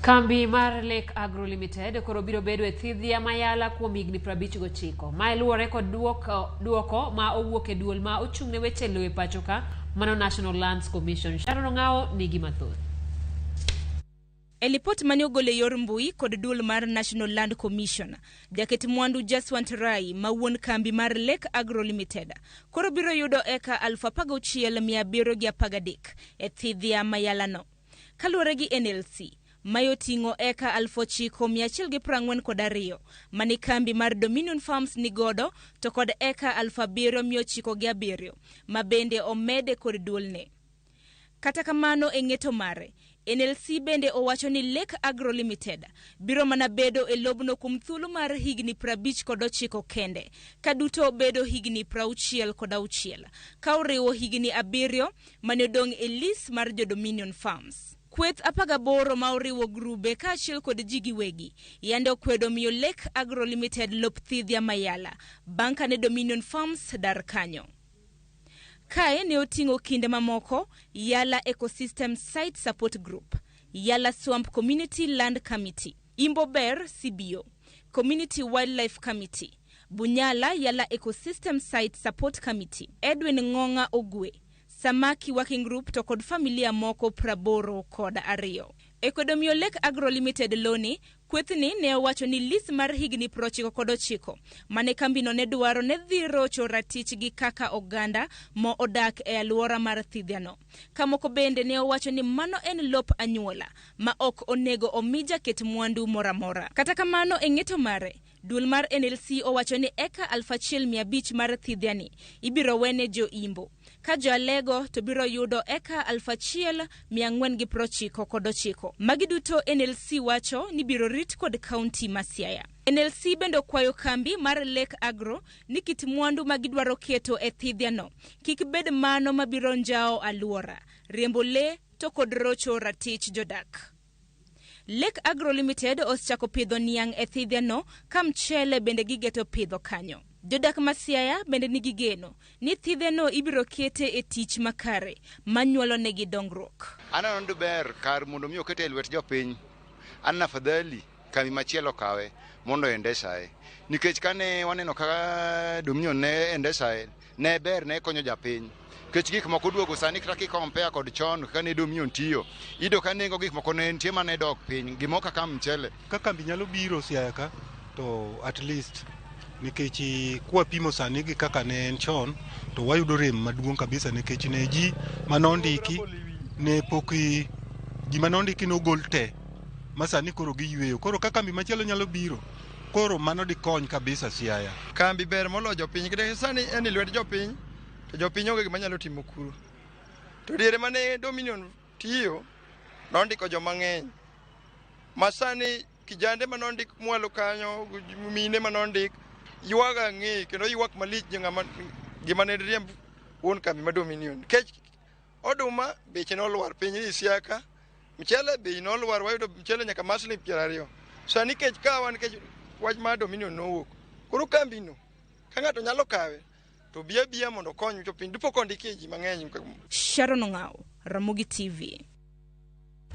Kambi mar Lake Agro Limited koro biro bedo e thidhia ma Yala kuom higni 59. Ma luwore kod duoko ma owuok e duol ma ochung'ne weche lowo e pacho ka mano National Lands Commission. Sharon Ng'ao nigi mathoth. E lipot mane ogolo e yor mbui kod duol mar National Land Commission, Jaket mwandu Jaswant Rai ma wuon kambi mar Lake Agro Limited koro biro yudo eka 16,713 e thidhia ma Yala no. Kaluwore gi NLC, mayo tingo eka 9,142 mani kambi mar Dominion Farms nigodo to kod eka 7,907 ma bende omede kod duolne. Kata kamano e ng'eto mare, NLC bende owacho ni Lake Agro Limited biro mana bedo e lobno kuom thuolo mar higni 59 kende, kaduto bedo higni 66 ka oriwo higni 7 mane odong' e lis mar jo Dominion Farms. Kweth 18 ma oriwo grube ka achiel kod ji giwegi yande okwedo miyo Lake Agro Limited lop thidhia ma Yala bang' kane Dominion Farms dar kanyo. Kae ne oting'o kinde mamoko Yala Ecosystem Site Support Group, Yala Swamp Community Land Committee, Imbo Bear CBO, Community Wildlife Committee, Bunyala Yala Ecosystem Site Support Committee, Edwin Ng'ong'a Ogwe, Samaki Working Group to kod familia moko 82. Ekodomio Lake Agro Limited loni, kwethni ne owacho ni lis mar higni 99 mane kambino ne dwaro ne dhi rocho ratich gi kaka oganda mo odak e alwora mar thidhiano. Kamoko bende ne owacho ni mano en lop anyuola ma ok onego omi Jaket mwandu moramora. Kata kamano e ng'eto mare, duol mar NLC owacho ni eka 1,500 mar thidhiani ibiro wene jo Imbo, ka jo Alego to biro yudo eka 1,499. Magi duto NLC wacho ni biro rit kod kaunti ma Siaya. NLC bendo kwayo kambi mar Lake Agro ni kit mwandu magidwaro keto e thidhiano kik bed mano mabiro njao alwora, riembo le to kod rocho ratich jodak. Lake Agro Limited osechako pidho niang' e thidhiano ka mchele bende gigeto pidho kanyo. Jodak ma Siaya bende nigi geno ni thidhiano ibiro kete e tich makare manyuolo negi dongruok. Anano ber kar mondo mi okete e lwet jopiny. An afadhali kambi machielo kawe mondo endesae. Nikech kane waneno ka Dominion ne endesae, ne ber ne konyo japiny. Kech gik moko duogo sani kaka compare kod chon kane Dominion tiyo. Ido ka nengo gik moko ne nitie mane dok piny, gimo kaka mchele. Ka kambi nyalo biro Siaya ka to at least nikech kwa pimo sani gi kaka ne en chon to wayudo rem maduong' kabisa nikech ne ji manondiki ne poki gima nondiki no gol te masani koro giyweyo. Koro ka kambi machielo nyalo biro, koro mano di kony kabisa Siaya. Kambi ber molo jopiny kide sani en lwet jopiny, to jopiny onge gima nyalo timo kuro. To diere mane Dominion tiyo nondiko joma ng'eny. Masani kijande manondik mwalo kanyo, mine manondik yuaga ng'i kendo yuak malich gima ne riemb wuon kambi ma Dominion. Kech oduma beche nolwar piny i Siaya, mchele bei nolwar, wayudo mchele nyaka masli 20. Sani kech kawa nikech wach ma Dominion nowuok. Koro kambi no ka ng'ato nyalo kawe to biya mondo kony jopiny dipo kondiki ji mang'eny. Sharon Ng'ao, Ramogi TV.